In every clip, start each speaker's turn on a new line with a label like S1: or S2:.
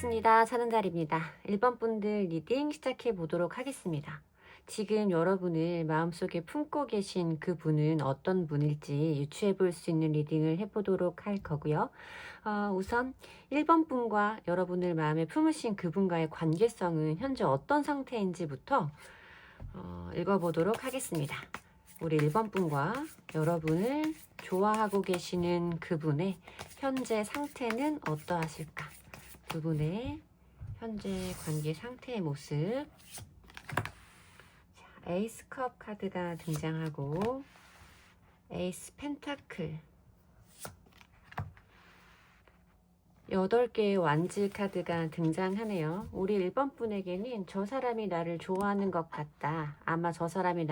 S1: 반갑습니다. 천은달입니다. 1번 분들 리딩 시작해 보도록 하겠습니다. 지금 여러분을 마음속에 품고 계신 그 분은 어떤 분일지 유추해 볼 수 있는 리딩을 해보도록 할 거고요. 우선 1번 분과 여러분을 마음에 품으신 그분과의 관계성은 현재 어떤 상태인지부터 읽어보도록 하겠습니다. 우리 1번 분과 여러분을 좋아하고 계시는 그분의 현재 상태는 어떠하실까? 두 분의 현재 관계 상태의 모습. 자, 에이스 컵 카드가 등장하고 에이스 펜타클, 8개의 완즈 카드가 등장하네요. 우리 1번 분에게는 저 사람이 나를 좋아하는 것 같다. 아마 저 사람이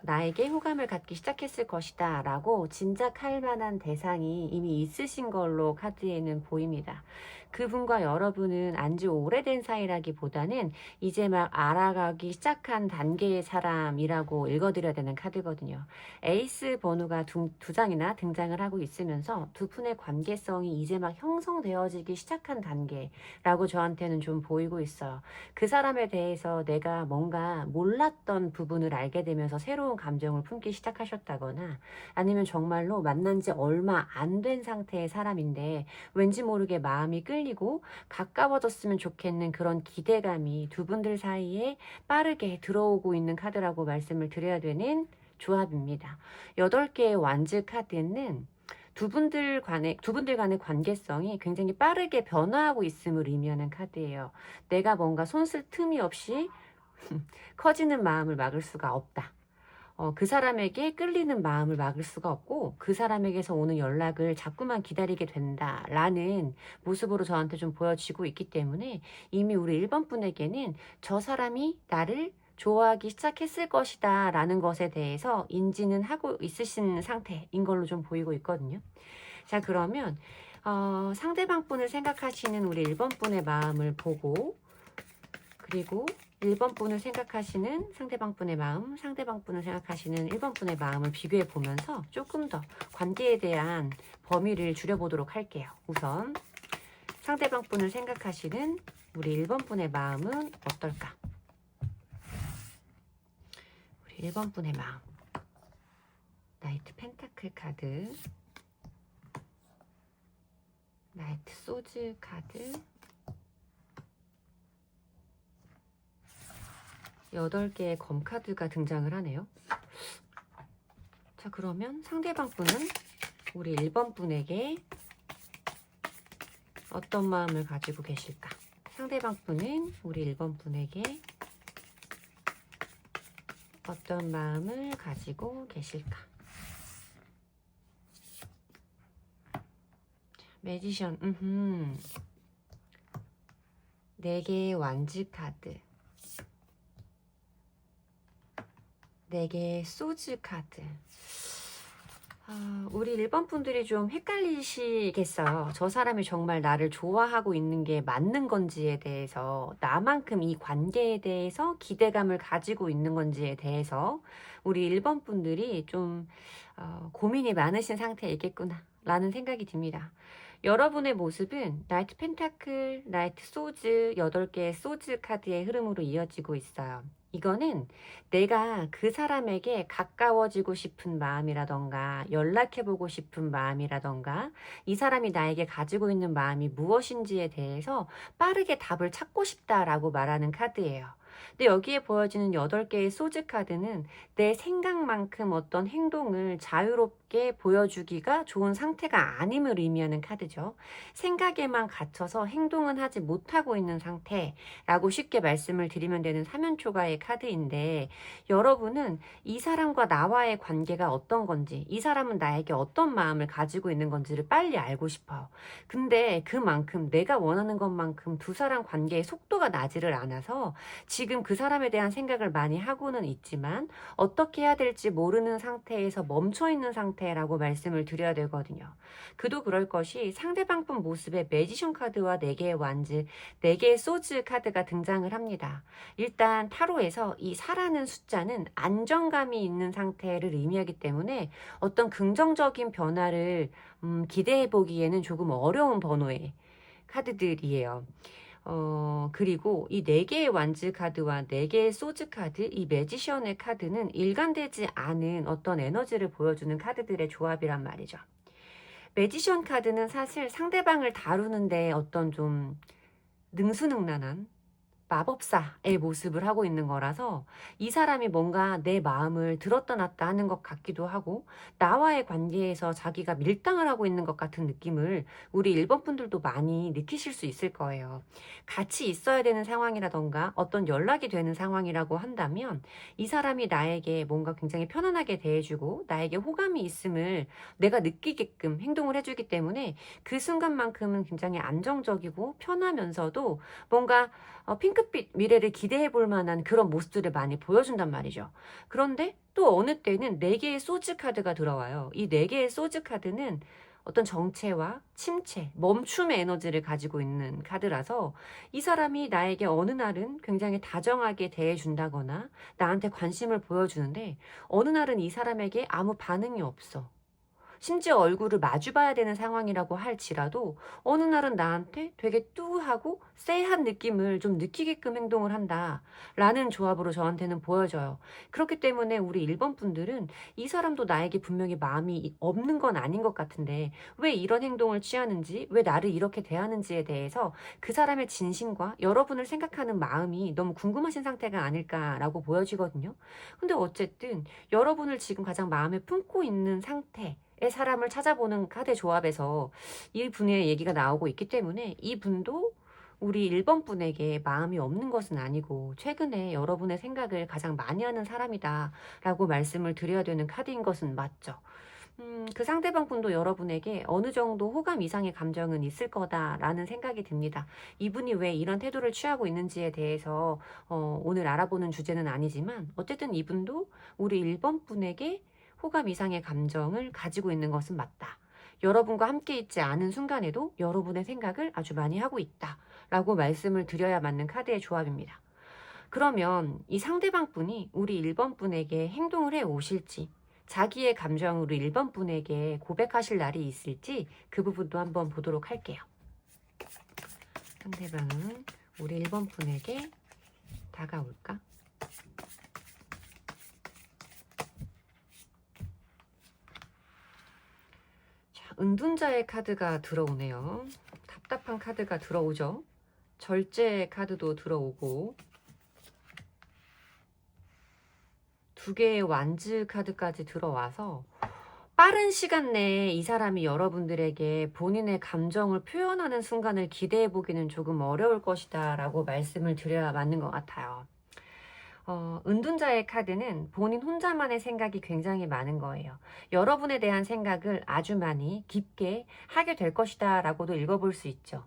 S1: 나에게 호감을 갖기 시작했을 것이다. 라고 짐작할 만한 대상이 이미 있으신 걸로 카드에는 보입니다. 그분과 여러분은 안지 오래된 사이라기보다는 이제 막 알아가기 시작한 단계의 사람이라고 읽어드려야 되는 카드거든요. 에이스 번호가 두 장이나 등장을 하고 있으면서 두 분의 관계성이 이제 막 형성되어지기 시작한 단계라고 저한테는 좀 보이고 있어요. 그 사람에 대해서 내가 뭔가 몰랐던 부분을 알게 되면서 새로운 감정을 품기 시작하셨다거나, 아니면 정말로 만난 지 얼마 안 된 상태의 사람인데 왠지 모르게 마음이 끌리고 가까워졌으면 좋겠는 그런 기대감이 두 분들 사이에 빠르게 들어오고 있는 카드라고 말씀을 드려야 되는 조합입니다. 8개의 완즈 카드는 두 분들 간의 관계성이 굉장히 빠르게 변화하고 있음을 의미하는 카드예요. 내가 뭔가 손쓸 틈이 없이 커지는 마음을 막을 수가 없다. 그 사람에게 끌리는 마음을 막을 수가 없고, 그 사람에게서 오는 연락을 자꾸만 기다리게 된다라는 모습으로 저한테 좀 보여지고 있기 때문에, 이미 우리 1번 분에게는 저 사람이 나를 좋아하기 시작했을 것이다 라는 것에 대해서 인지는 하고 있으신 상태인 걸로 좀 보이고 있거든요. 자, 그러면 상대방 분을 생각하시는 우리 1번 분의 마음을 보고, 그리고 1번 분을 생각하시는 상대방 분의 마음, 상대방 분을 생각하시는 1번 분의 마음을 비교해 보면서 조금 더 관계에 대한 범위를 줄여보도록 할게요. 우선 상대방 분을 생각하시는 우리 1번 분의 마음은 어떨까? 우리 1번 분의 마음. 나이트 펜타클 카드, 나이트 소즈 카드, 8개의 검 카드가 등장을 하네요. 자, 그러면 상대방 분은 우리 1번 분에게 어떤 마음을 가지고 계실까? 상대방 분은 우리 1번 분에게 어떤 마음을 가지고 계실까? 자, 매지션, 4개의 완즈 카드, 4개의 소즈 카드. 우리 1번 분들이 좀 헷갈리시겠어요. 저 사람이 정말 나를 좋아하고 있는 게 맞는 건지에 대해서, 나만큼 이 관계에 대해서 기대감을 가지고 있는 건지에 대해서 우리 1번 분들이 좀 고민이 많으신 상태이겠구나 라는 생각이 듭니다. 여러분의 모습은 나이트 펜타클, 나이트 소즈, 8개의 소즈 카드의 흐름으로 이어지고 있어요. 이거는 내가 그 사람에게 가까워지고 싶은 마음이라던가, 연락해보고 싶은 마음이라던가, 이 사람이 나에게 가지고 있는 마음이 무엇인지에 대해서 빠르게 답을 찾고 싶다라고 말하는 카드예요. 근데 여기에 보여지는 8개의 소즈 카드는 내 생각만큼 어떤 행동을 자유롭게 보여주기가 좋은 상태가 아님을 의미하는 카드죠. 생각에만 갇혀서 행동은 하지 못하고 있는 상태라고 쉽게 말씀을 드리면 되는 사면초가의 카드인데, 여러분은 이 사람과 나와의 관계가 어떤 건지, 이 사람은 나에게 어떤 마음을 가지고 있는 건지를 빨리 알고 싶어요. 근데 그만큼 내가 원하는 것만큼 두 사람 관계의 속도가 나지를 않아서 지금 그 사람에 대한 생각을 많이 하고는 있지만 어떻게 해야 될지 모르는 상태에서 멈춰있는 상태라고 말씀을 드려야 되거든요. 그도 그럴 것이, 상대방 분 모습에 매지션 카드와 4개의 완즈, 4개의 소즈 카드가 등장을 합니다. 일단 타로에서 이 4라는 숫자는 안정감이 있는 상태를 의미하기 때문에 어떤 긍정적인 변화를 기대해 보기에는 조금 어려운 번호에 카드들이에요. 그리고 이 4개의 완즈 카드와 4개의 소즈 카드, 이 매지션의 카드는 일관되지 않은 어떤 에너지를 보여주는 카드들의 조합이란 말이죠. 매지션 카드는 사실 상대방을 다루는데 어떤 좀 능수능란한 마법사의 모습을 하고 있는 거라서 이 사람이 뭔가 내 마음을 들었다 놨다 하는 것 같기도 하고 나와의 관계에서 자기가 밀당을 하고 있는 것 같은 느낌을 우리 1번 분들도 많이 느끼실 수 있을 거예요. 같이 있어야 되는 상황이라던가 어떤 연락이 되는 상황이라고 한다면 이 사람이 나에게 뭔가 굉장히 편안하게 대해주고 나에게 호감이 있음을 내가 느끼게끔 행동을 해주기 때문에 그 순간만큼은 굉장히 안정적이고 편하면서도 뭔가 핑크빛 미래를 기대해 볼 만한 그런 모습들을 많이 보여준단 말이죠. 그런데 또 어느 때는 4개의 소즈 카드가 들어와요. 이 4개의 소즈 카드는 어떤 정체와 침체, 멈춤의 에너지를 가지고 있는 카드라서 이 사람이 나에게 어느 날은 굉장히 다정하게 대해준다거나 나한테 관심을 보여주는데 어느 날은 이 사람에게 아무 반응이 없어. 심지어 얼굴을 마주봐야 되는 상황이라고 할지라도 어느 날은 나한테 되게 뚜하고 쎄한 느낌을 좀 느끼게끔 행동을 한다라는 조합으로 저한테는 보여져요. 그렇기 때문에 우리 1번 분들은 이 사람도 나에게 분명히 마음이 없는 건 아닌 것 같은데 왜 이런 행동을 취하는지, 왜 나를 이렇게 대하는지에 대해서 그 사람의 진심과 여러분을 생각하는 마음이 너무 궁금하신 상태가 아닐까라고 보여지거든요. 근데 어쨌든 여러분을 지금 가장 마음에 품고 있는 상태 의 사람을 찾아보는 카드 조합에서 이 분의 얘기가 나오고 있기 때문에 이 분도 우리 1번 분에게 마음이 없는 것은 아니고 최근에 여러분의 생각을 가장 많이 하는 사람이다 라고 말씀을 드려야 되는 카드인 것은 맞죠. 그 상대방 분도 여러분에게 어느 정도 호감 이상의 감정은 있을 거다라는 생각이 듭니다. 이분이 왜 이런 태도를 취하고 있는지에 대해서 오늘 알아보는 주제는 아니지만 어쨌든 이분도 우리 1번 분에게 호감 이상의 감정을 가지고 있는 것은 맞다. 여러분과 함께 있지 않은 순간에도 여러분의 생각을 아주 많이 하고 있다. 라고 말씀을 드려야 맞는 카드의 조합입니다. 그러면 이 상대방 분이 우리 1번 분에게 행동을 해 오실지, 자기의 감정으로 1번 분에게 고백하실 날이 있을지 그 부분도 한번 보도록 할게요. 상대방은 우리 1번 분에게 다가올까? 은둔자의 카드가 들어오네요. 답답한 카드가 들어오죠. 절제 카드도 들어오고 2개의 완즈 카드까지 들어와서 빠른 시간 내에 이 사람이 여러분들에게 본인의 감정을 표현하는 순간을 기대해 보기는 조금 어려울 것이다 라고 말씀을 드려야 맞는 것 같아요. 은둔자의 카드는 본인 혼자만의 생각이 굉장히 많은 거예요. 여러분에 대한 생각을 아주 많이 깊게 하게 될 것이다 라고도 읽어볼 수 있죠.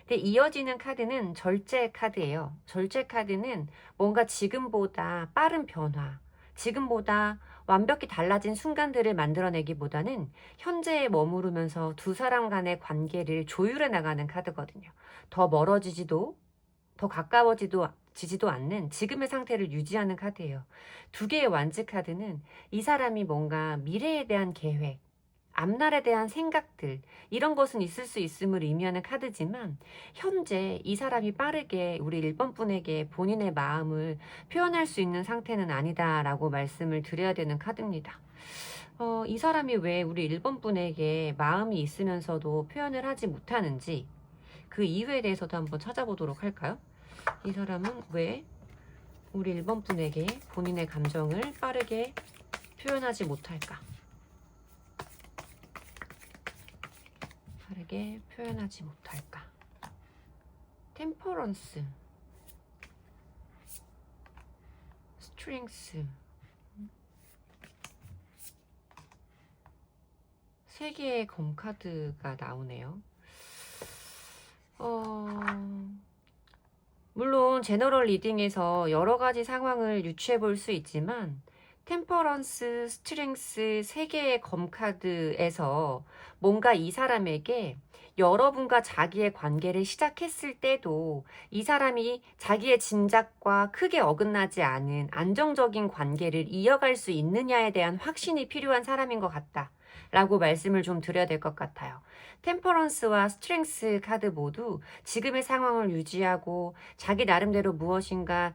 S1: 근데 이어지는 카드는 절제 카드예요. 절제 카드는 뭔가 지금보다 빠른 변화, 지금보다 완벽히 달라진 순간들을 만들어내기보다는 현재에 머무르면서 두 사람 간의 관계를 조율해 나가는 카드거든요. 더 멀어지지도 더 가까워지지도 않는 지금의 상태를 유지하는 카드예요. 2개의 완즈 카드는 이 사람이 뭔가 미래에 대한 계획, 앞날에 대한 생각들 이런 것은 있을 수 있음을 의미하는 카드지만 현재 이 사람이 빠르게 우리 1번 분에게 본인의 마음을 표현할 수 있는 상태는 아니다라고 말씀을 드려야 되는 카드입니다. 이 사람이 왜 우리 1번 분에게 마음이 있으면서도 표현을 하지 못하는지 그 이유에 대해서도 한번 찾아보도록 할까요? 이 사람은 왜 우리 1번 분에게 본인의 감정을 빠르게 표현하지 못할까? 빠르게 표현하지 못할까? 템퍼런스, 스트렝스, 3개의 검 카드가 나오네요. 물론 제너럴 리딩에서 여러 가지 상황을 유추해 볼 수 있지만 템퍼런스, 스트렝스 3개의 검 카드에서 뭔가 이 사람에게 여러분과 자기의 관계를 시작했을 때도 이 사람이 자기의 짐작과 크게 어긋나지 않은 안정적인 관계를 이어갈 수 있느냐에 대한 확신이 필요한 사람인 것 같다. 라고 말씀을 좀 드려야 될 것 같아요. 템퍼런스와 스트렝스 카드 모두 지금의 상황을 유지하고 자기 나름대로 무엇인가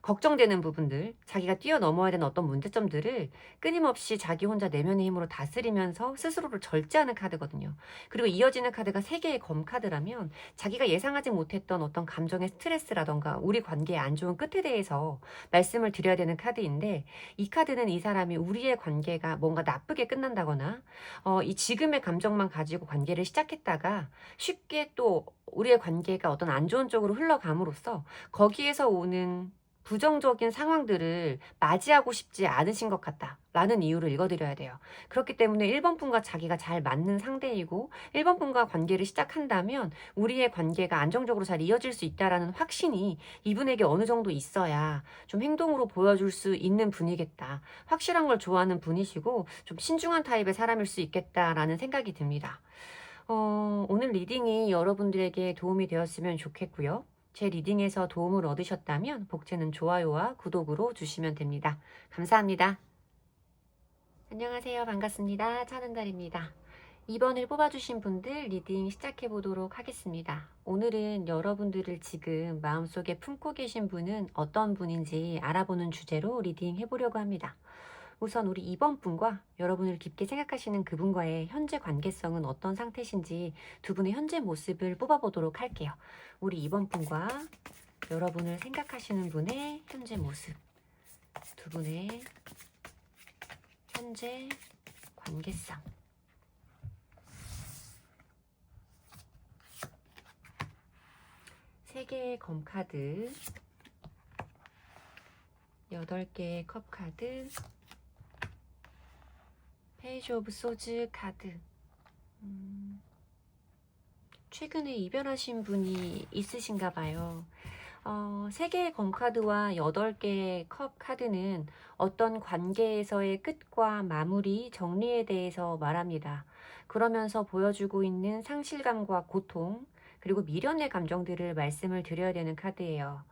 S1: 걱정되는 부분들, 자기가 뛰어넘어야 되는 어떤 문제점들을 끊임없이 자기 혼자 내면의 힘으로 다스리면서 스스로를 절제하는 카드거든요. 그리고 이어지는 카드가 세 개의 검 카드라면 자기가 예상하지 못했던 어떤 감정의 스트레스라던가 우리 관계의 안 좋은 끝에 대해서 말씀을 드려야 되는 카드인데, 이 카드는 이 사람이 우리의 관계가 뭔가 나쁘게 끝난다거나 이 지금의 감정만 가지고 관계를 시작했다가 쉽게 또 우리의 관계가 어떤 안 좋은 쪽으로 흘러감으로써 거기에서 오는 부정적인 상황들을 맞이하고 싶지 않으신 것 같다라는 이유를 읽어드려야 돼요. 그렇기 때문에 1번 분과 자기가 잘 맞는 상대이고 1번 분과 관계를 시작한다면 우리의 관계가 안정적으로 잘 이어질 수 있다라는 확신이 이분에게 어느 정도 있어야 좀 행동으로 보여줄 수 있는 분이겠다. 확실한 걸 좋아하는 분이시고 좀 신중한 타입의 사람일 수 있겠다라는 생각이 듭니다. 오늘 리딩이 여러분들에게 도움이 되었으면 좋겠고요. 제 리딩에서 도움을 얻으셨다면 복제는 좋아요와 구독으로 주시면 됩니다. 감사합니다. 안녕하세요. 반갑습니다. 찬은달입니다. 2번을 뽑아주신 분들 리딩 시작해 보도록 하겠습니다. 오늘은 여러분들을 지금 마음속에 품고 계신 분은 어떤 분인지 알아보는 주제로 리딩 해보려고 합니다. 우선 우리 2번 분과 여러분을 깊게 생각하시는 그분과의 현재 관계성은 어떤 상태신지 두 분의 현재 모습을 뽑아보도록 할게요. 우리 2번 분과 여러분을 생각하시는 분의 현재 모습, 두 분의 현재 관계성. 세 개의 검 카드, 8개의 컵 카드, 페이지 오브 소즈 카드. 최근에 이별하신 분이 있으신가 봐요. 3개의 검 카드와 8개의 컵 카드는 어떤 관계에서의 끝과 마무리, 정리에 대해서 말합니다. 그러면서 보여주고 있는 상실감과 고통, 그리고 미련의 감정들을 말씀을 드려야 되는 카드예요.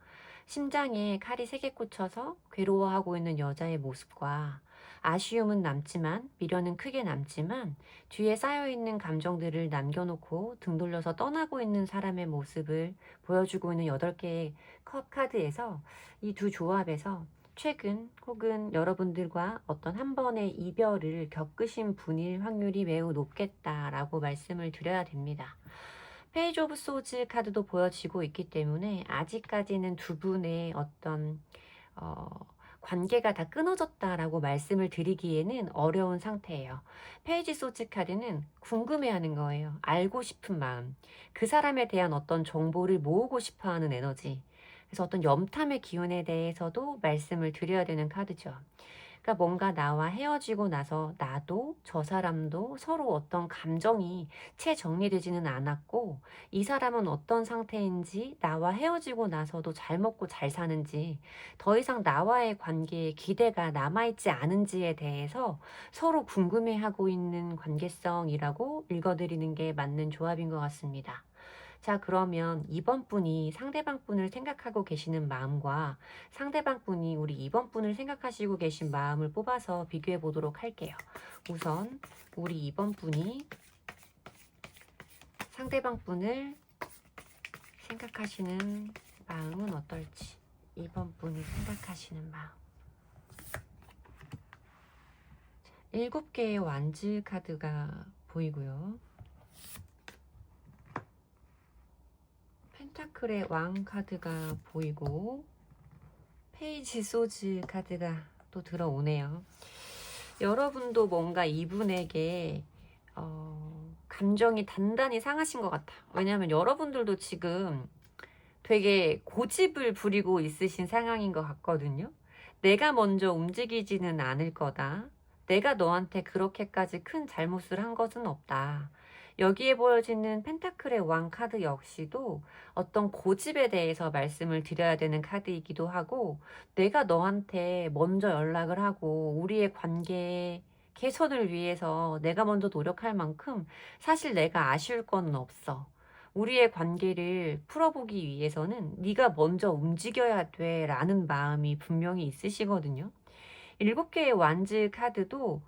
S1: 심장에 칼이 3개 꽂혀서 괴로워하고 있는 여자의 모습과 아쉬움은 남지만, 미련은 크게 남지만 뒤에 쌓여있는 감정들을 남겨놓고 등 돌려서 떠나고 있는 사람의 모습을 보여주고 있는 8개의 컵 카드에서 이 두 조합에서 최근 혹은 여러분들과 어떤 한 번의 이별을 겪으신 분일 확률이 매우 높겠다라고 말씀을 드려야 됩니다. 페이지 오브 소즈 카드도 보여지고 있기 때문에 아직까지는 두 분의 어떤 관계가 다 끊어졌다라고 말씀을 드리기에는 어려운 상태예요. 페이지 소즈 카드는 궁금해하는 거예요. 알고 싶은 마음, 그 사람에 대한 어떤 정보를 모으고 싶어하는 에너지, 그래서 어떤 염탐의 기운에 대해서도 말씀을 드려야 되는 카드죠. 그러니까 뭔가 나와 헤어지고 나서 나도 저 사람도 서로 어떤 감정이 채 정리되지는 않았고, 이 사람은 어떤 상태인지, 나와 헤어지고 나서도 잘 먹고 잘 사는지, 더 이상 나와의 관계에 기대가 남아있지 않은지에 대해서 서로 궁금해하고 있는 관계성이라고 읽어드리는 게 맞는 조합인 것 같습니다. 자, 그러면 2번 분이 상대방 분을 생각하고 계시는 마음과 상대방 분이 우리 2번 분을 생각하시고 계신 마음을 뽑아서 비교해 보도록 할게요. 우선 우리 2번 분이 상대방 분을 생각하시는 마음은 어떨지. 2번 분이 생각하시는 마음. 7개의 완즈 카드가 보이고요. 펜타클의 왕 카드가 보이고 페이지 소즈 카드가 또 들어오네요. 여러분도 뭔가 이분에게 감정이 단단히 상하신 것 같아요. 왜냐하면 여러분들도 지금 되게 고집을 부리고 있으신 상황인 것 같거든요. 내가 먼저 움직이지는 않을 거다. 내가 너한테 그렇게까지 큰 잘못을 한 것은 없다. 여기에 보여지는 펜타클의 왕 카드 역시도 어떤 고집에 대해서 말씀을 드려야 되는 카드이기도 하고, 내가 너한테 먼저 연락을 하고 우리의 관계 개선을 위해서 내가 먼저 노력할 만큼 사실 내가 아쉬울 건 없어. 우리의 관계를 풀어보기 위해서는 네가 먼저 움직여야 돼 라는 마음이 분명히 있으시거든요. 7개의 완즈 카드도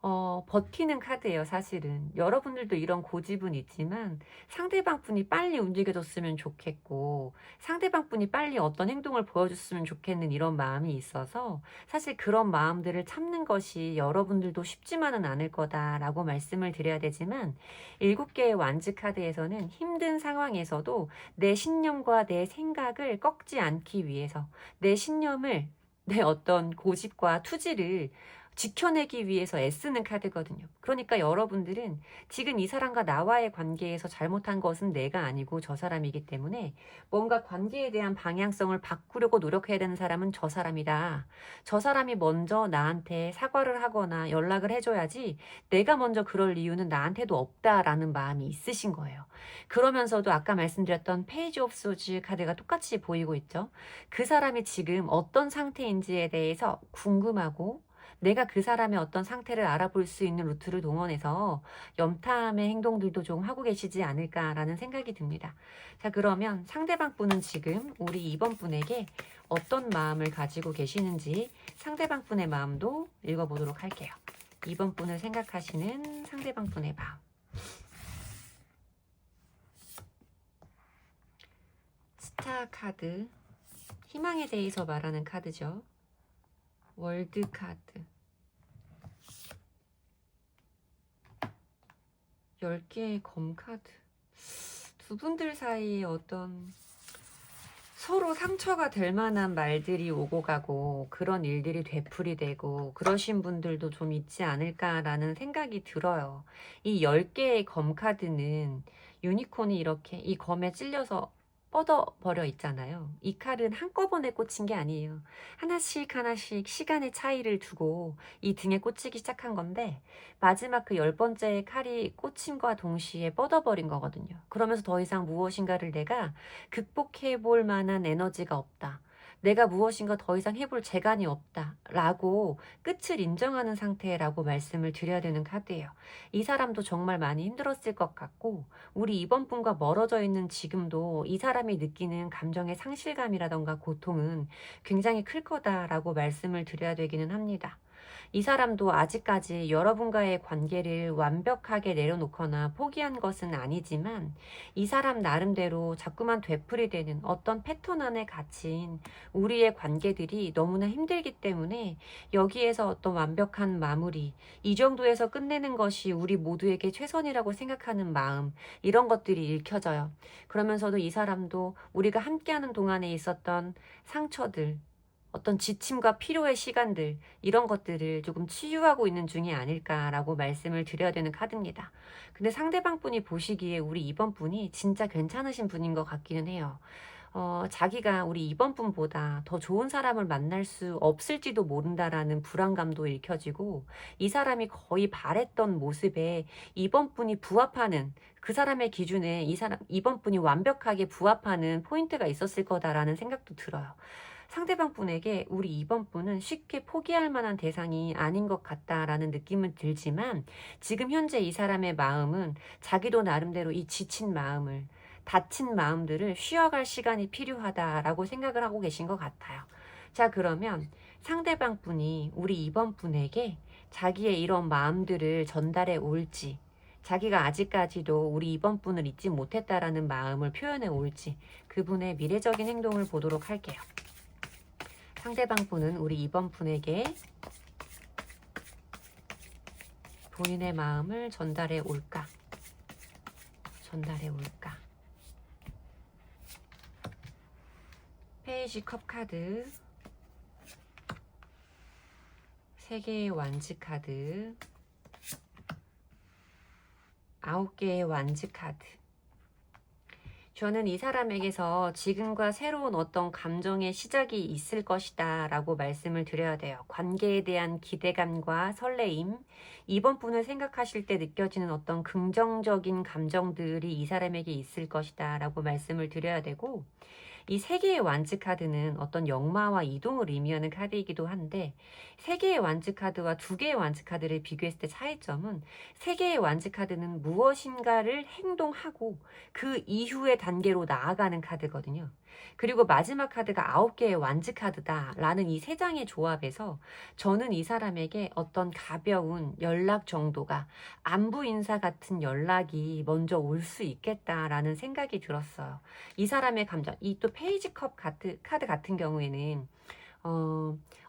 S1: 버티는 카드예요, 사실은. 여러분들도 이런 고집은 있지만 상대방 분이 빨리 움직여줬으면 좋겠고 상대방 분이 빨리 어떤 행동을 보여줬으면 좋겠는 이런 마음이 있어서 사실 그런 마음들을 참는 것이 여러분들도 쉽지만은 않을 거다라고 말씀을 드려야 되지만 7개의 완즈 카드에서는 힘든 상황에서도 내 신념과 내 생각을 꺾지 않기 위해서 내 신념을 내 어떤 고집과 투지를 지켜내기 위해서 애쓰는 카드거든요. 그러니까 여러분들은 지금 이 사람과 나와의 관계에서 잘못한 것은 내가 아니고 저 사람이기 때문에 뭔가 관계에 대한 방향성을 바꾸려고 노력해야 되는 사람은 저 사람이다. 저 사람이 먼저 나한테 사과를 하거나 연락을 해줘야지 내가 먼저 그럴 이유는 나한테도 없다라는 마음이 있으신 거예요. 그러면서도 아까 말씀드렸던 페이지 오브 소즈 카드가 똑같이 보이고 있죠. 그 사람이 지금 어떤 상태인지에 대해서 궁금하고 내가 그 사람의 어떤 상태를 알아볼 수 있는 루트를 동원해서 염탐의 행동들도 좀 하고 계시지 않을까라는 생각이 듭니다. 자, 그러면 상대방 분은 지금 우리 이번 분에게 어떤 마음을 가지고 계시는지 상대방 분의 마음도 읽어보도록 할게요. 이번 분을 생각하시는 상대방 분의 마음. 스타 카드, 희망에 대해서 말하는 카드죠. 월드 카드. 10개의 검 카드. 두 분들 사이에 어떤 서로 상처가 될 만한 말들이 오고 가고 그런 일들이 되풀이되고 그러신 분들도 좀 있지 않을까라는 생각이 들어요. 이 10개의 검 카드는 유니콘이 이렇게 이 검에 찔려서 뻗어버려 있잖아요. 이 칼은 한꺼번에 꽂힌 게 아니에요. 하나씩 하나씩 시간의 차이를 두고 이 등에 꽂히기 시작한 건데 마지막 그 10번째 칼이 꽂힘과 동시에 뻗어버린 거거든요. 그러면서 더 이상 무엇인가를 내가 극복해 볼 만한 에너지가 없다. 내가 무엇인가 더 이상 해볼 재간이 없다. 라고 끝을 인정하는 상태라고 말씀을 드려야 되는 카드예요. 이 사람도 정말 많이 힘들었을 것 같고 우리 이번 분과 멀어져 있는 지금도 이 사람이 느끼는 감정의 상실감이라던가 고통은 굉장히 클 거다라고 말씀을 드려야 되기는 합니다. 이 사람도 아직까지 여러분과의 관계를 완벽하게 내려놓거나 포기한 것은 아니지만 이 사람 나름대로 자꾸만 되풀이되는 어떤 패턴 안에 갇힌 우리의 관계들이 너무나 힘들기 때문에 여기에서 어떤 완벽한 마무리, 이 정도에서 끝내는 것이 우리 모두에게 최선이라고 생각하는 마음, 이런 것들이 읽혀져요. 그러면서도 이 사람도 우리가 함께하는 동안에 있었던 상처들, 어떤 지침과 필요의 시간들, 이런 것들을 조금 치유하고 있는 중이 아닐까라고 말씀을 드려야 되는 카드입니다. 근데 상대방 분이 보시기에 우리 이번 분이 진짜 괜찮으신 분인 것 같기는 해요. 자기가 우리 이번 분보다 더 좋은 사람을 만날 수 없을지도 모른다라는 불안감도 읽혀지고 이 사람이 거의 바랬던 모습에 이번 분이 부합하는 그 사람의 기준에 이번 분이 완벽하게 부합하는 포인트가 있었을 거다라는 생각도 들어요. 상대방 분에게 우리 이번 분은 쉽게 포기할 만한 대상이 아닌 것 같다라는 느낌은 들지만 지금 현재 이 사람의 마음은 자기도 나름대로 이 지친 마음을 다친 마음들을 쉬어갈 시간이 필요하다라고 생각을 하고 계신 것 같아요. 자, 그러면 상대방 분이 우리 이번 분에게 자기의 이런 마음들을 전달해 올지 자기가 아직까지도 우리 이번 분을 잊지 못했다라는 마음을 표현해 올지 그분의 미래적인 행동을 보도록 할게요. 상대방 분은 우리 이번 분에게 본인의 마음을 전달해 올까? 전달해 올까? 페이지 컵 카드, 3개의 완즈 카드, 9개의 완즈 카드. 저는 이 사람에게서 지금과 새로운 어떤 감정의 시작이 있을 것이다 라고 말씀을 드려야 돼요. 관계에 대한 기대감과 설레임, 이번 분을 생각하실 때 느껴지는 어떤 긍정적인 감정들이 이 사람에게 있을 것이다 라고 말씀을 드려야 되고 이 3개의 완즈 카드는 어떤 역마와 이동을 의미하는 카드이기도 한데 3개의 완즈 카드와 2개의 완즈 카드를 비교했을 때 차이점은 3개의 완즈 카드는 무엇인가를 행동하고 그 이후의 단계로 나아가는 카드거든요. 그리고 마지막 카드가 9개의 완즈 카드다 라는 이 세 장의 조합에서 저는 이 사람에게 어떤 가벼운 연락 정도가 안부 인사 같은 연락이 먼저 올 수 있겠다라는 생각이 들었어요. 이 사람의 감정, 이 또 페이지 컵 카드 같은 경우에는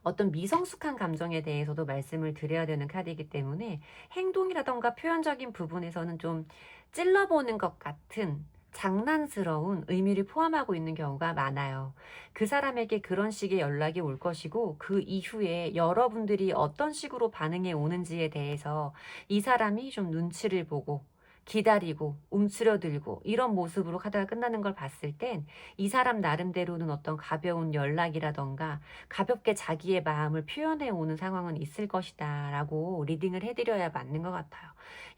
S1: 어떤 미성숙한 감정에 대해서도 말씀을 드려야 되는 카드이기 때문에 행동이라던가 표현적인 부분에서는 좀 찔러보는 것 같은 장난스러운 의미를 포함하고 있는 경우가 많아요. 그 사람에게 그런 식의 연락이 올 것이고 그 이후에 여러분들이 어떤 식으로 반응해 오는지에 대해서 이 사람이 좀 눈치를 보고 기다리고 움츠러들고 이런 모습으로 카드가 끝나는 걸 봤을 땐 이 사람 나름대로는 어떤 가벼운 연락이라던가 가볍게 자기의 마음을 표현해 오는 상황은 있을 것이다 라고 리딩을 해드려야 맞는 것 같아요.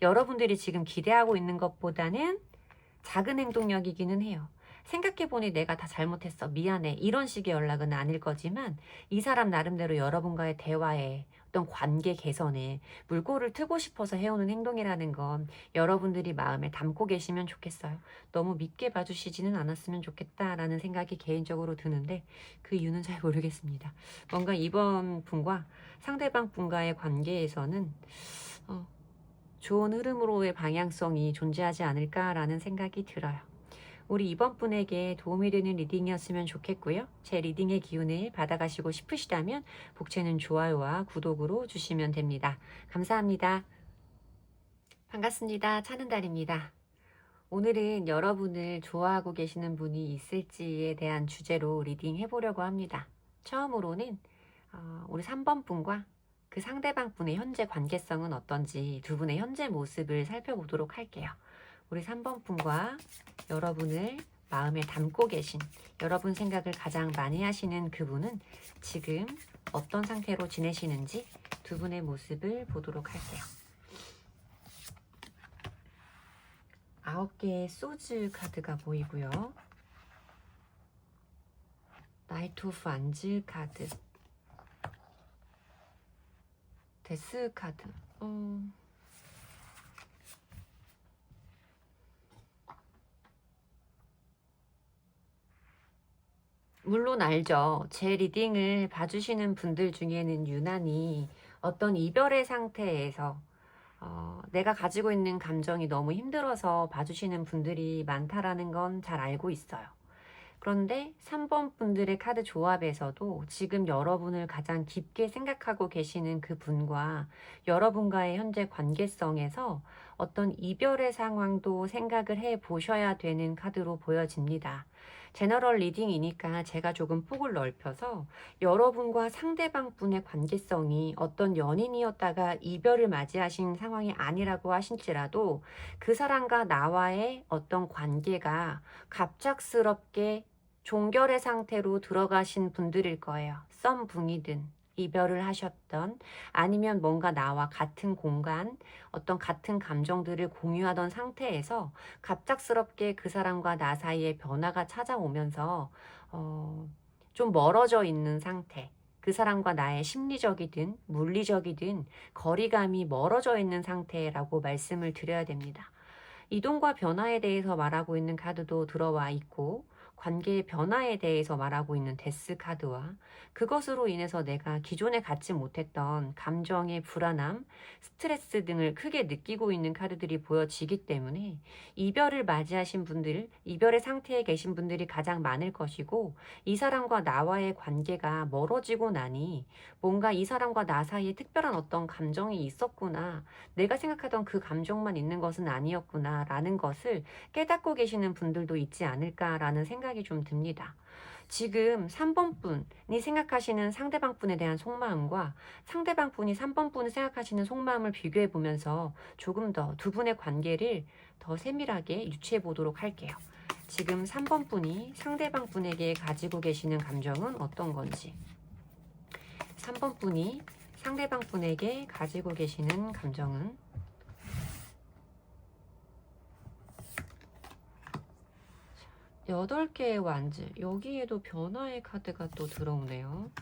S1: 여러분들이 지금 기대하고 있는 것보다는 작은 행동력이기는 해요. 생각해보니 내가 다 잘못했어. 미안해. 이런 식의 연락은 아닐 거지만 이 사람 나름대로 여러분과의 대화에 어떤 관계 개선에 물꼬를 트고 싶어서 해오는 행동이라는 건 여러분들이 마음에 담고 계시면 좋겠어요. 너무 믿게 봐주시지는 않았으면 좋겠다라는 생각이 개인적으로 드는데 그 이유는 잘 모르겠습니다. 뭔가 이번 분과 상대방 분과의 관계에서는 좋은 흐름으로의 방향성이 존재하지 않을까라는 생각이 들어요. 우리 이번 분에게 도움이 되는 리딩이었으면 좋겠고요. 제 리딩의 기운을 받아가시고 싶으시다면 복채는 좋아요와 구독으로 주시면 됩니다. 감사합니다. 반갑습니다. 차는달입니다. 오늘은 여러분을 좋아하고 계시는 분이 있을지에 대한 주제로 리딩 해보려고 합니다. 처음으로는 우리 3번 분과 그 상대방 분의 현재 관계성은 어떤지 두 분의 현재 모습을 살펴보도록 할게요. 우리 3번 분과 여러분을 마음에 담고 계신, 여러분 생각을 가장 많이 하시는 그분은 지금 어떤 상태로 지내시는지 두 분의 모습을 보도록 할게요. 9개의 소즈 카드가 보이고요. 나이트 오브 안즈 카드, 데스 카드. 물론 알죠. 제 리딩을 봐주시는 분들 중에는 유난히 어떤 이별의 상태에서 내가 가지고 있는 감정이 너무 힘들어서 봐주시는 분들이 많다라는 건 잘 알고 있어요. 그런데 3번 분들의 카드 조합에서도 지금 여러분을 가장 깊게 생각하고 계시는 그 분과 여러분과의 현재 관계성에서 어떤 이별의 상황도 생각을 해 보셔야 되는 카드로 보여집니다. 제너럴 리딩이니까 제가 조금 폭을 넓혀서 여러분과 상대방 분의 관계성이 어떤 연인이었다가 이별을 맞이하신 상황이 아니라고 하실지라도 그 사람과 나와의 어떤 관계가 갑작스럽게 종결의 상태로 들어가신 분들일 거예요. 썸붕이든 이별을 하셨던 아니면 뭔가 나와 같은 공간, 어떤 같은 감정들을 공유하던 상태에서 갑작스럽게 그 사람과 나 사이에 변화가 찾아오면서 좀 멀어져 있는 상태. 그 사람과 나의 심리적이든 물리적이든 거리감이 멀어져 있는 상태라고 말씀을 드려야 됩니다. 이동과 변화에 대해서 말하고 있는 카드도 들어와 있고 관계의 변화에 대해서 말하고 있는 데스 카드와 그것으로 인해서 내가 기존에 갖지 못했던 감정의 불안함, 스트레스 등을 크게 느끼고 있는 카드들이 보여지기 때문에 이별을 맞이하신 분들, 이별의 상태에 계신 분들이 가장 많을 것이고 이 사람과 나와의 관계가 멀어지고 나니 뭔가 이 사람과 나 사이에 특별한 어떤 감정이 있었구나. 내가 생각하던 그 감정만 있는 것은 아니었구나 라는 것을 깨닫고 계시는 분들도 있지 않을까라는 생각이 좀 듭니다. 지금 3번 분이 생각하시는 상대방 분에 대한 속마음과 상대방 분이 3번 분을 생각하시는 속마음을 비교해 보면서 조금 더 두 분의 관계를 더 세밀하게 유추해 보도록 할게요. 지금 3번 분이 상대방 분에게 가지고 계시는 감정은 어떤 건지, 3번 분이 상대방 분에게 가지고 계시는 감정은 8개의 완즈, 여기에도 변화의 카드가 또 들어오네요.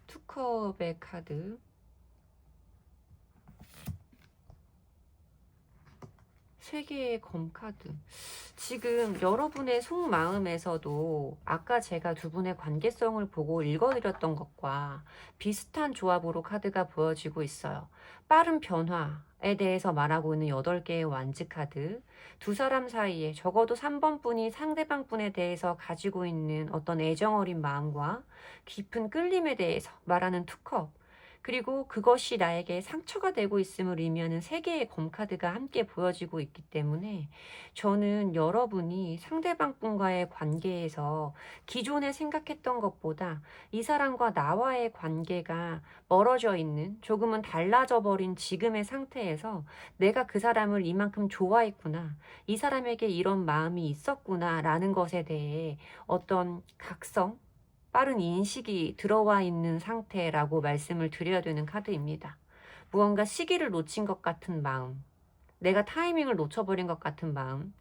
S1: 투컵의 카드, 세 개의 검 카드. 지금 여러분의 속마음에서도 아까 제가 두 분의 관계성을 보고 읽어드렸던 것과 비슷한 조합으로 카드가 보여지고 있어요. 빠른 변화에 대해서 말하고 있는 8개의 완즈 카드. 두 사람 사이에 적어도 3번 분이 상대방 분에 대해서 가지고 있는 어떤 애정어린 마음과 깊은 끌림에 대해서 말하는 투컵. 그리고 그것이 나에게 상처가 되고 있음을 의미하는 3개의 검카드가 함께 보여지고 있기 때문에 저는 여러분이 상대방 분과의 관계에서 기존에 생각했던 것보다 이 사람과 나와의 관계가 멀어져 있는, 조금은 달라져 버린 지금의 상태에서 내가 그 사람을 이만큼 좋아했구나, 이 사람에게 이런 마음이 있었구나 라는 것에 대해 어떤 각성, 빠른 인식이 들어와 있는 상태라고 말씀을 드려야 되는 카드입니다. 무언가 시기를 놓친 것 같은 마음, 내가 타이밍을 놓쳐버린 것 같은 마음,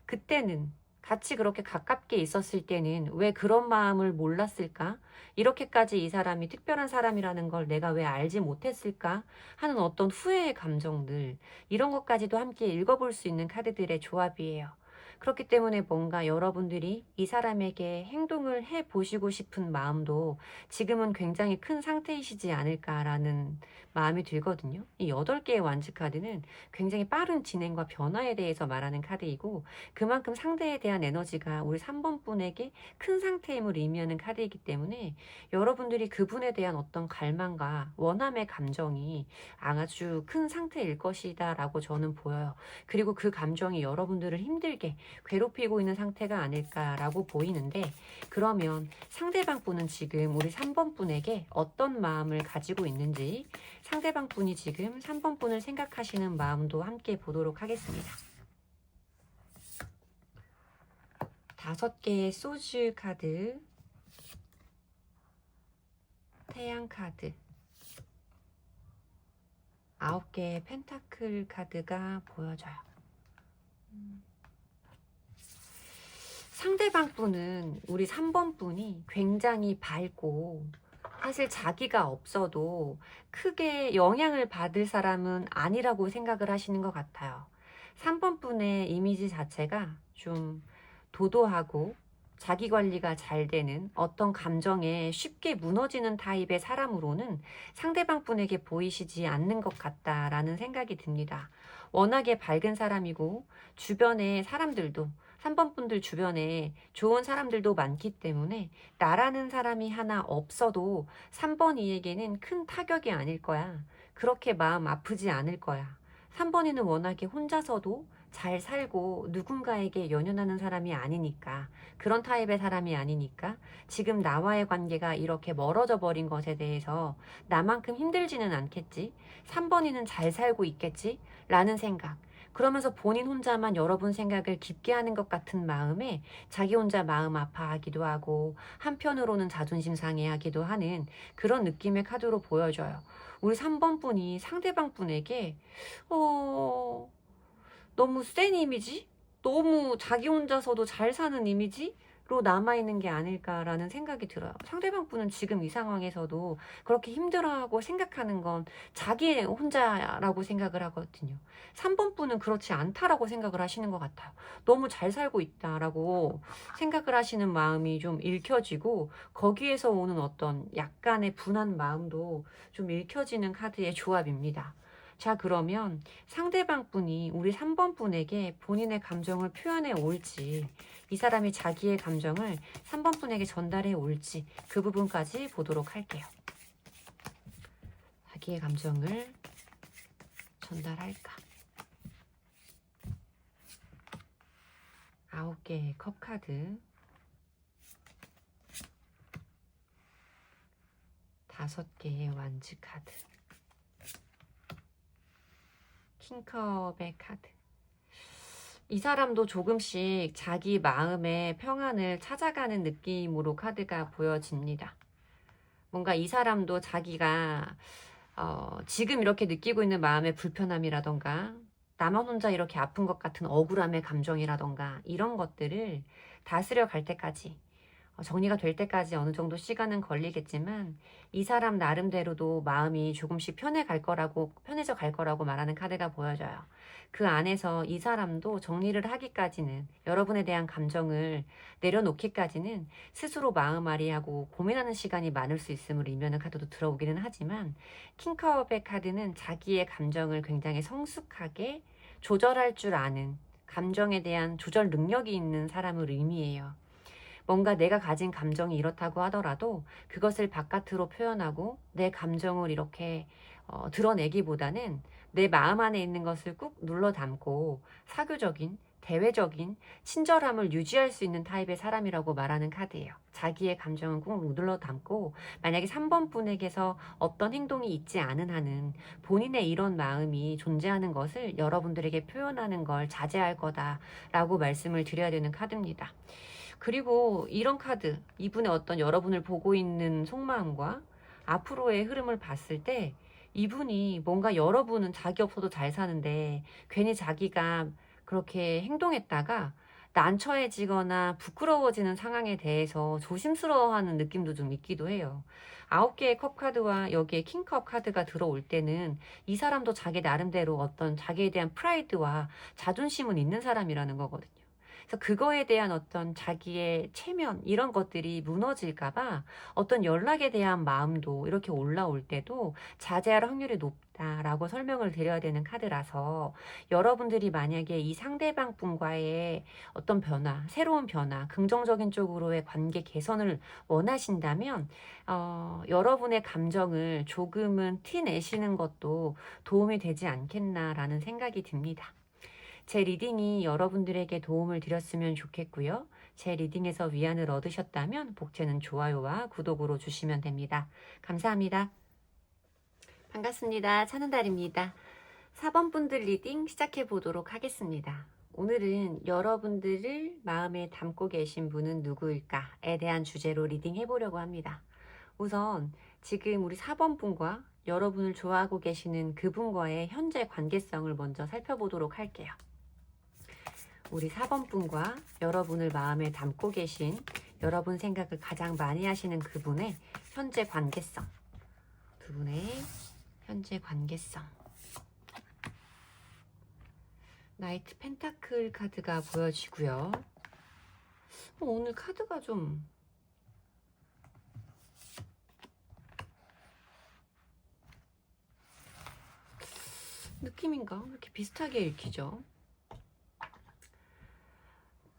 S1: 그때는 같이 그렇게 가깝게 있었을 때는 왜 그런 마음을 몰랐을까? 이렇게까지 이 사람이 특별한 사람이라는 걸 내가 왜 알지 못했을까? 하는 어떤 후회의 감정들, 이런 것까지도 함께 읽어볼 수 있는 카드들의 조합이에요. 그렇기 때문에 뭔가 여러분들이 이 사람에게 행동을 해보시고 싶은 마음도 지금은 굉장히 큰 상태이시지 않을까라는 마음이 들거든요. 이 8개의 완즈 카드는 굉장히 빠른 진행과 변화에 대해서 말하는 카드이고, 그만큼 상대에 대한 에너지가 우리 3번 분에게 큰 상태임을 의미하는 카드이기 때문에 여러분들이 그분에 대한 어떤 갈망과 원함의 감정이 아주 큰 상태일 것이다 라고 저는 보여요. 그리고 그 감정이 여러분들을 힘들게 괴롭히고 있는 상태가 아닐까라고 보이는데, 그러면 상대방 분은 지금 우리 3번 분에게 어떤 마음을 가지고 있는지, 상대방 분이 지금 3번 분을 생각하시는 마음도 함께 보도록 하겠습니다. 5개의 소주 카드, 태양 카드, 9개의 펜타클 카드가 보여져요. 상대방 분은 우리 3번 분이 굉장히 밝고, 사실 자기가 없어도 크게 영향을 받을 사람은 아니라고 생각을 하시는 것 같아요. 3번 분의 이미지 자체가 좀 도도하고 자기 관리가 잘 되는, 어떤 감정에 쉽게 무너지는 타입의 사람으로는 상대방 분에게 보이시지 않는 것 같다라는 생각이 듭니다. 워낙에 밝은 사람이고 주변에 사람들도, 3번 분들 주변에 좋은 사람들도 많기 때문에 나라는 사람이 하나 없어도 3번이에게는 큰 타격이 아닐 거야. 그렇게 마음 아프지 않을 거야. 3번이는 워낙에 혼자서도 잘 살고 누군가에게 연연하는 사람이 아니니까, 그런 타입의 사람이 아니니까 지금 나와의 관계가 이렇게 멀어져 버린 것에 대해서 나만큼 힘들지는 않겠지, 3번이는 잘 살고 있겠지 라는 생각, 그러면서 본인 혼자만 여러분 생각을 깊게 하는 것 같은 마음에 자기 혼자 마음 아파하기도 하고, 한편으로는 자존심 상해하기도 하는 그런 느낌의 카드로 보여져요. 우리 3번 분이 상대방 분에게 너무 센 이미지? 너무 자기 혼자서도 잘 사는 이미지로 남아있는 게 아닐까라는 생각이 들어요. 상대방 분은 지금 이 상황에서도 그렇게 힘들어하고 생각하는 건 자기 혼자라고 생각을 하거든요. 3번 분은 그렇지 않다라고 생각을 하시는 것 같아요. 너무 잘 살고 있다라고 생각을 하시는 마음이 좀 읽혀지고, 거기에서 오는 어떤 약간의 분한 마음도 좀 읽혀지는 카드의 조합입니다. 자, 그러면 상대방 분이 우리 3번 분에게 본인의 감정을 표현해 올지, 이 사람이 자기의 감정을 3번 분에게 전달해 올지, 그 부분까지 보도록 할게요. 자기의 감정을 전달할까? 9개의 컵 카드, 5개의 완즈 카드, 킹컵의 카드. 이 사람도 조금씩 자기 마음의 평안을 찾아가는 느낌으로 카드가 보여집니다. 뭔가 이 사람도 자기가 지금 이렇게 느끼고 있는 마음의 불편함이라던가, 나만 혼자 이렇게 아픈 것 같은 억울함의 감정이라던가, 이런 것들을 다스려 갈 때까지 정리가 될 때까지 어느 정도 시간은 걸리겠지만 이 사람 나름대로도 마음이 조금씩 편해져 갈 거라고 말하는 카드가 보여져요. 그 안에서 이 사람도 정리를 하기까지는, 여러분에 대한 감정을 내려놓기까지는 스스로 마음앓이하고 고민하는 시간이 많을 수 있음을 의미하는 카드도 들어오기는 하지만, 킹컵의 카드는 자기의 감정을 굉장히 성숙하게 조절할 줄 아는, 감정에 대한 조절 능력이 있는 사람을 의미해요. 뭔가 내가 가진 감정이 이렇다고 하더라도 그것을 바깥으로 표현하고 내 감정을 이렇게 드러내기보다는 내 마음 안에 있는 것을 꾹 눌러 담고 사교적인, 대외적인 친절함을 유지할 수 있는 타입의 사람이라고 말하는 카드예요. 자기의 감정은 꾹 눌러 담고, 만약에 3번 분에게서 어떤 행동이 있지 않은 한은 본인의 이런 마음이 존재하는 것을 여러분들에게 표현하는 걸 자제할 거다라고 말씀을 드려야 되는 카드입니다. 그리고 이런 카드, 이분의 어떤 여러분을 보고 있는 속마음과 앞으로의 흐름을 봤을 때 이분이 뭔가, 여러분은 자기 없어도 잘 사는데 괜히 자기가 그렇게 행동했다가 난처해지거나 부끄러워지는 상황에 대해서 조심스러워하는 느낌도 좀 있기도 해요. 9개의 컵 카드와 여기에 킹컵 카드가 들어올 때는 이 사람도 자기 나름대로 어떤 자기에 대한 프라이드와 자존심은 있는 사람이라는 거거든요. 그래서 그거에 대한 어떤 자기의 체면, 이런 것들이 무너질까봐 어떤 연락에 대한 마음도 이렇게 올라올 때도 자제할 확률이 높다라고 설명을 드려야 되는 카드라서, 여러분들이 만약에 이 상대방 분과의 어떤 변화, 새로운 변화, 긍정적인 쪽으로의 관계 개선을 원하신다면 여러분의 감정을 조금은 티내시는 것도 도움이 되지 않겠나라는 생각이 듭니다. 제 리딩이 여러분들에게 도움을 드렸으면 좋겠고요. 제 리딩에서 위안을 얻으셨다면 복채는 좋아요와 구독으로 주시면 됩니다. 감사합니다. 반갑습니다. 찬은달입니다. 4번 분들 리딩 시작해 보도록 하겠습니다. 오늘은 여러분들을 마음에 담고 계신 분은 누구일까에 대한 주제로 리딩 해보려고 합니다. 우선 지금 우리 4번 분과 여러분을 좋아하고 계시는 그분과의 현재 관계성을 먼저 살펴보도록 할게요. 우리 4번 분과 여러분을 마음에 담고 계신, 여러분 생각을 가장 많이 하시는 그분의 현재 관계성, 두 분의 현재 관계성. 나이트 펜타클 카드가 보여지고요. 오늘 카드가 좀 느낌인가? 왜 이렇게 비슷하게 읽히죠?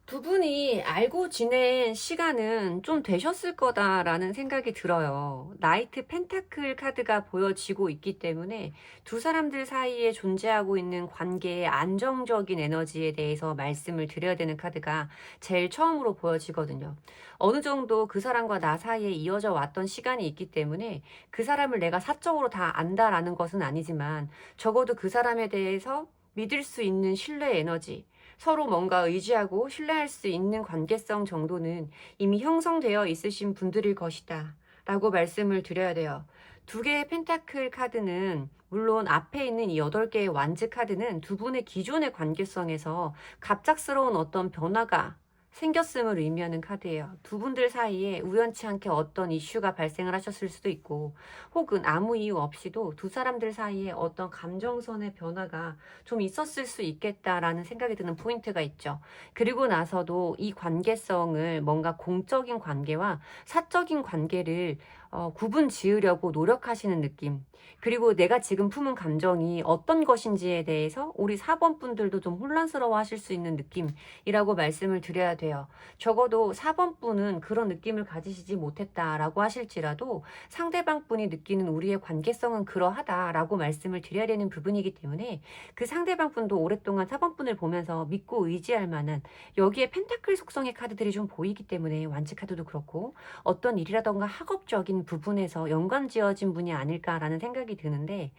S1: 두 분이 알고 지낸 시간은 좀 되셨을 거다라는 생각이 들어요. 나이트 펜타클 카드가 보여지고 있기 때문에 두 사람들 사이에 존재하고 있는 관계의 안정적인 에너지에 대해서 말씀을 드려야 되는 카드가 제일 처음으로 보여지거든요. 어느 정도 그 사람과 나 사이에 이어져 왔던 시간이 있기 때문에 그 사람을 내가 사적으로 다 안다라는 것은 아니지만, 적어도 그 사람에 대해서 믿을 수 있는 신뢰 에너지, 서로 뭔가 의지하고 신뢰할 수 있는 관계성 정도는 이미 형성되어 있으신 분들일 것이다 라고 말씀을 드려야 돼요. 두 개의 펜타클 카드는, 물론 앞에 있는 이 8개의 완즈 카드는 두 분의 기존의 관계성에서 갑작스러운 어떤 변화가 생겼음을 의미하는 카드예요. 두 분들 사이에 우연치 않게 어떤 이슈가 발생을 하셨을 수도 있고, 혹은 아무 이유 없이도 두 사람들 사이에 어떤 감정선의 변화가 좀 있었을 수 있겠다라는 생각이 드는 포인트가 있죠. 그리고 나서도 이 관계성을 뭔가 공적인 관계와 사적인 관계를 구분 지으려고 노력하시는 느낌, 그리고 내가 지금 품은 감정이 어떤 것인지에 대해서 우리 4번 분들도 좀 혼란스러워 하실 수 있는 느낌이라고 말씀을 드려야 돼요. 적어도 4번 분은 그런 느낌을 가지시지 못했다라고 하실지라도 상대방 분이 느끼는 우리의 관계성은 그러하다라고 말씀을 드려야 되는 부분이기 때문에, 그 상대방 분도 오랫동안 4번 분을 보면서 믿고 의지할 만한, 여기에 펜타클 속성의 카드들이 좀 보이기 때문에 완치 카드도 그렇고 어떤 일이라던가 학업적인 부분에서 연관 지어진 분이 아닐까라는 생각이 드는데,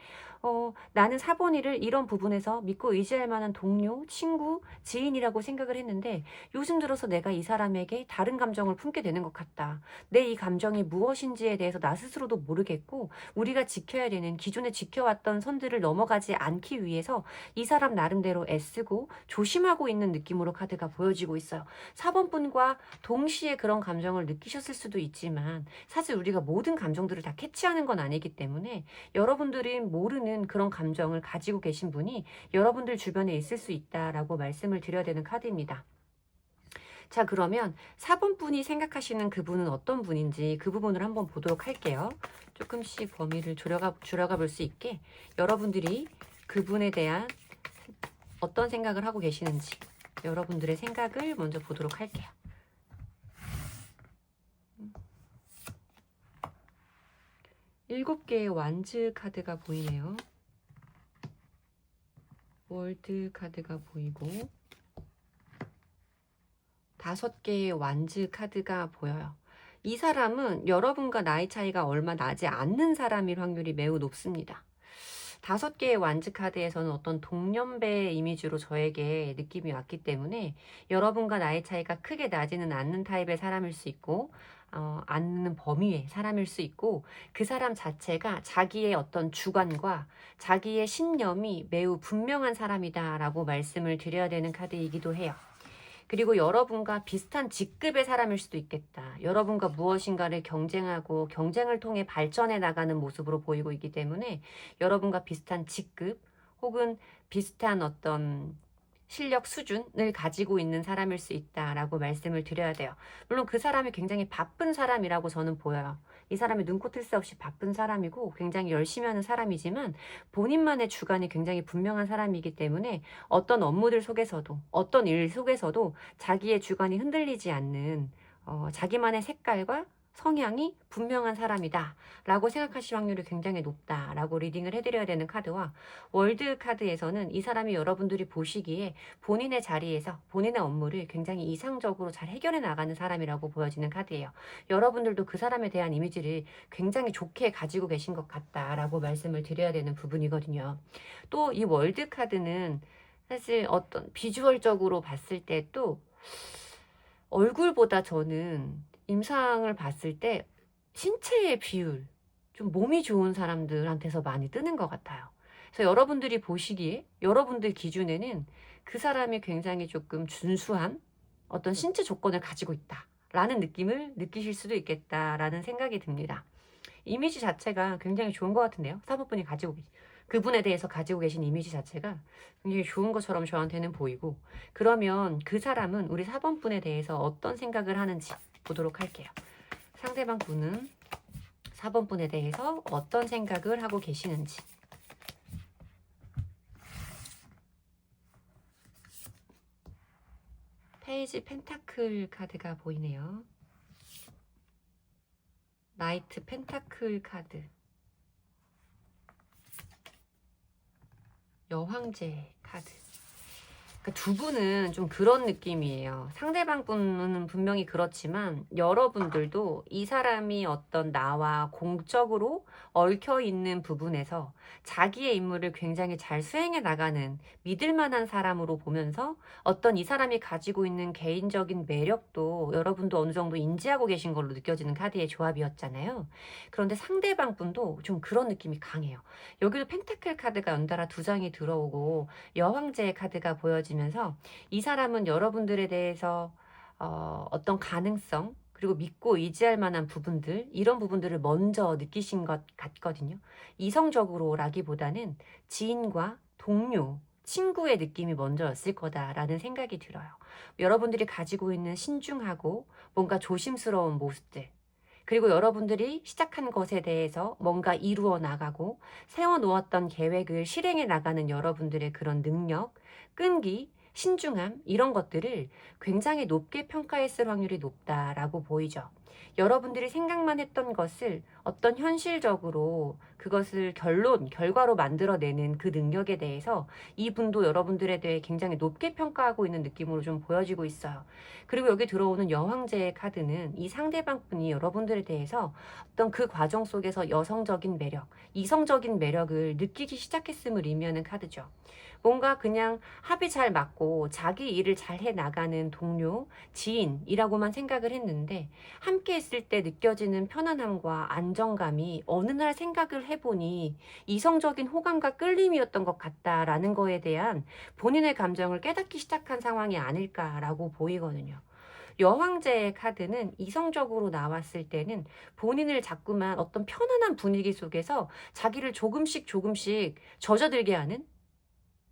S1: 나는 4번이를 이런 부분에서 믿고 의지할 만한 동료, 친구, 지인이라고 생각을 했는데 요즘 들어서 내가 이 사람에게 다른 감정을 품게 되는 것 같다. 내 이 감정이 무엇인지에 대해서 나 스스로도 모르겠고 우리가 지켜야 되는 기존에 지켜왔던 선들을 넘어가지 않기 위해서 이 사람 나름대로 애쓰고 조심하고 있는 느낌으로 카드가 보여지고 있어요. 4번 분과 동시에 그런 감정을 느끼셨을 수도 있지만 사실 우리가 모든 감정들을 다 캐치하는 건 아니기 때문에 여러분들이 모르는 그런 감정을 가지고 계신 분이 여러분들 주변에 있을 수 있다라고 말씀을 드려야 되는 카드입니다. 자, 그러면 4번 분이 생각하시는 그분은 어떤 분인지 그 부분을 한번 보도록 할게요. 조금씩 범위를 줄여가 볼 수 있게 여러분들이 그분에 대한 어떤 생각을 하고 계시는지 여러분들의 생각을 먼저 보도록 할게요. 일곱 개의 완즈 카드가 보이네요. 월드 카드가 보이고 5개의 완즈 카드가 보여요. 이 사람은 여러분과 나이 차이가 얼마 나지 않는 사람일 확률이 매우 높습니다. 5개의 완즈 카드에서는 어떤 동년배의 이미지로 저에게 느낌이 왔기 때문에 여러분과 나이 차이가 크게 나지는 않는 타입의 사람일 수 있고 않는 범위의 사람일 수 있고 그 사람 자체가 자기의 어떤 주관과 자기의 신념이 매우 분명한 사람이다라고 말씀을 드려야 되는 카드이기도 해요. 그리고 여러분과 비슷한 직급의 사람일 수도 있겠다. 여러분과 무엇인가를 경쟁하고 경쟁을 통해 발전해 나가는 모습으로 보이고 있기 때문에 여러분과 비슷한 직급 혹은 비슷한 어떤 실력 수준을 가지고 있는 사람일 수 있다라고 말씀을 드려야 돼요. 물론 그 사람이 굉장히 바쁜 사람이라고 저는 보여요. 이 사람이 눈코 뜰 새 없이 바쁜 사람이고 굉장히 열심히 하는 사람이지만 본인만의 주관이 굉장히 분명한 사람이기 때문에 어떤 업무들 속에서도 어떤 일 속에서도 자기의 주관이 흔들리지 않는 자기만의 색깔과 성향이 분명한 사람이다 라고 생각하실 확률이 굉장히 높다 라고 리딩을 해드려야 되는 카드와 월드 카드에서는 이 사람이 여러분들이 보시기에 본인의 자리에서 본인의 업무를 굉장히 이상적으로 잘 해결해 나가는 사람이라고 보여지는 카드예요. 여러분들도 그 사람에 대한 이미지를 굉장히 좋게 가지고 계신 것 같다라고 말씀을 드려야 되는 부분이거든요. 또 이 월드 카드는 사실 어떤 비주얼적으로 봤을 때 또 얼굴보다 저는 임상을 봤을 때 신체의 비율, 좀 몸이 좋은 사람들한테서 많이 뜨는 것 같아요. 그래서 여러분들이 보시기에 여러분들 기준에는 그 사람이 굉장히 조금 준수한 어떤 신체 조건을 가지고 있다라는 느낌을 느끼실 수도 있겠다라는 생각이 듭니다. 이미지 자체가 굉장히 좋은 것 같은데요. 사모분이 가지고 계신 그분에 대해서 가지고 계신 이미지 자체가 굉장히 좋은 것처럼 저한테는 보이고 그러면 그 사람은 우리 4번 분에 대해서 어떤 생각을 하는지 보도록 할게요. 상대방 분은 4번 분에 대해서 어떤 생각을 하고 계시는지. 페이지 펜타클 카드가 보이네요. 나이트 펜타클 카드. 여황제 카드. 그러니까 두 분은 좀 그런 느낌이에요. 상대방 분은 분명히 그렇지만 여러분들도 이 사람이 어떤 나와 공적으로 얽혀 있는 부분에서 자기의 임무를 굉장히 잘 수행해 나가는 믿을 만한 사람으로 보면서 어떤 이 사람이 가지고 있는 개인적인 매력도 여러분도 어느 정도 인지하고 계신 걸로 느껴지는 카드의 조합이었잖아요. 그런데 상대방 분도 좀 그런 느낌이 강해요. 여기도 펜타클 카드가 연달아 2장이 들어오고 여황제의 카드가 보여지면서 이 사람은 여러분들에 대해서 어떤 가능성 그리고 믿고 의지할 만한 부분들 이런 부분들을 먼저 느끼신 것 같거든요. 이성적으로라기보다는 지인과 동료 친구의 느낌이 먼저였을 거다라는 생각이 들어요. 여러분들이 가지고 있는 신중하고 뭔가 조심스러운 모습들 그리고 여러분들이 시작한 것에 대해서 뭔가 이루어 나가고 세워놓았던 계획을 실행해 나가는 여러분들의 그런 능력, 끈기, 신중함 이런 것들을 굉장히 높게 평가했을 확률이 높다라고 보이죠. 여러분들이 생각만 했던 것을 어떤 현실적으로 그것을 결과로 만들어내는 그 능력에 대해서 이분도 여러분들에 대해 굉장히 높게 평가하고 있는 느낌으로 좀 보여지고 있어요. 그리고 여기 들어오는 여왕제의 카드는 이 상대방 분이 여러분들에 대해서 어떤 그 과정 속에서 여성적인 매력, 이성적인 매력을 느끼기 시작했음을 의미하는 카드죠. 뭔가 그냥 합이 잘 맞고 자기 일을 잘 해나가는 동료, 지인이라고만 생각을 했는데 함께 있을 때 느껴지는 편안함과 안정감이 어느 날 생각을 해보니 이성적인 호감과 끌림이었던 것 같다라는 거에 대한 본인의 감정을 깨닫기 시작한 상황이 아닐까라고 보이거든요. 여왕제의 카드는 이성적으로 나왔을 때는 본인을 자꾸만 어떤 편안한 분위기 속에서 자기를 조금씩 젖어들게 하는,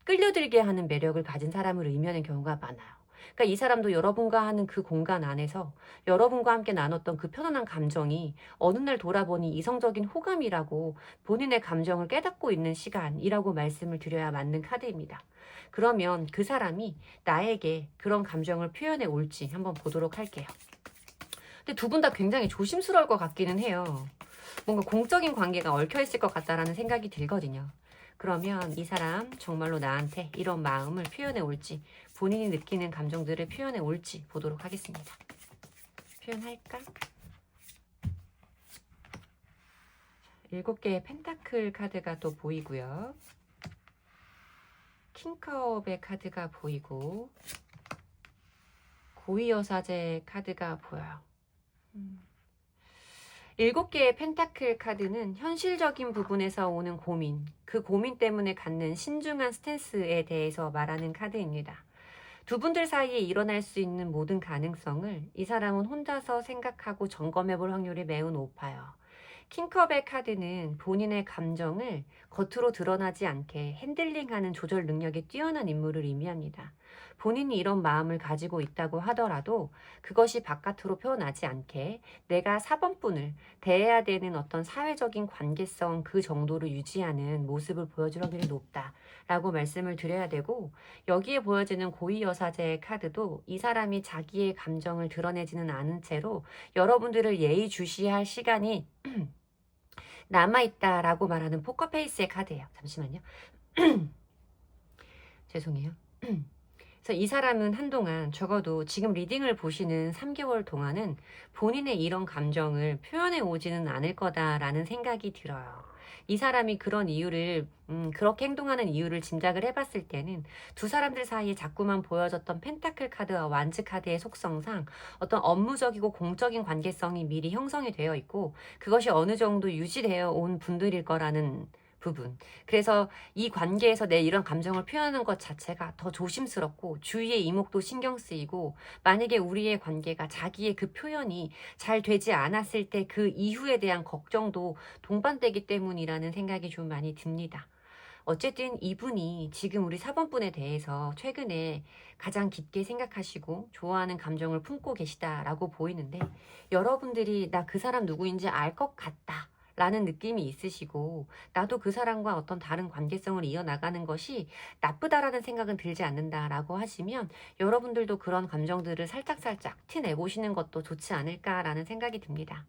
S1: 끌려들게 하는 매력을 가진 사람을 의미하는 경우가 많아요. 그러니까 이 사람도 여러분과 하는 그 공간 안에서 여러분과 함께 나눴던 그 편안한 감정이 어느 날 돌아보니 이성적인 호감이라고 본인의 감정을 깨닫고 있는 시간이라고 말씀을 드려야 맞는 카드입니다. 그러면 그 사람이 나에게 그런 감정을 표현해 올지 한번 보도록 할게요. 근데 두 분 다 굉장히 조심스러울 것 같기는 해요. 뭔가 공적인 관계가 얽혀 있을 것 같다라는 생각이 들거든요. 그러면 이 사람 정말로 나한테 이런 마음을 표현해 올지, 본인이 느끼는 감정들을 표현해 올지 보도록 하겠습니다. 표현할까? 7개의 펜타클 카드가 또 보이고요. 킹컵의 카드가 보이고 고위여사제 카드가 보여요. 7개의 펜타클 카드는 현실적인 부분에서 오는 고민, 그 고민 때문에 갖는 신중한 스탠스에 대해서 말하는 카드입니다. 두 분들 사이에 일어날 수 있는 모든 가능성을 이 사람은 혼자서 생각하고 점검해 볼 확률이 매우 높아요. 킹컵의 카드는 본인의 감정을 겉으로 드러나지 않게 핸들링하는 조절 능력이 뛰어난 인물을 의미합니다. 본인이 이런 마음을 가지고 있다고 하더라도 그것이 바깥으로 표현하지 않게 내가 사번분을 대해야 되는 어떤 사회적인 관계성 그 정도를 유지하는 모습을 보여줄 확률이 높다라고 말씀을 드려야 되고, 여기에 보여지는 고위여사제의 카드도 이 사람이 자기의 감정을 드러내지는 않은 채로 여러분들을 예의주시할 시간이 남아있다라고 말하는 포커페이스의 카드예요. 잠시만요. 죄송해요. 그래서 이 사람은 한동안 적어도 지금 리딩을 보시는 3개월 동안은 본인의 이런 감정을 표현해 오지는 않을 거다라는 생각이 들어요. 이 사람이 그런 이유를 그렇게 행동하는 이유를 짐작을 해봤을 때는 두 사람들 사이에 자꾸만 보여졌던 펜타클 카드와 완즈 카드의 속성상 어떤 업무적이고 공적인 관계성이 미리 형성이 되어 있고 그것이 어느 정도 유지되어 온 분들일 거라는 부분. 그래서 이 관계에서 내 이런 감정을 표현하는 것 자체가 더 조심스럽고 주위의 이목도 신경 쓰이고, 만약에 우리의 관계가 자기의 그 표현이 잘 되지 않았을 때 그 이후에 대한 걱정도 동반되기 때문이라는 생각이 좀 많이 듭니다. 어쨌든 이분이 지금 우리 4번분에 대해서 최근에 가장 깊게 생각하시고 좋아하는 감정을 품고 계시다라고 보이는데, 여러분들이 나 그 사람 누구인지 알 것 같다 라는 느낌이 있으시고 나도 그 사람과 어떤 다른 관계성을 이어나가는 것이 나쁘다라는 생각은 들지 않는다라고 하시면 여러분들도 그런 감정들을 살짝살짝 티내보시는 것도 좋지 않을까라는 생각이 듭니다.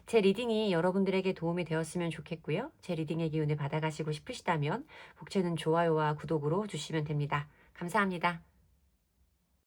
S1: 제 리딩이 여러분들에게 도움이 되었으면 좋겠고요. 제 리딩의 기운을 받아가시고 싶으시다면 복채는 좋아요와 구독으로 주시면 됩니다. 감사합니다.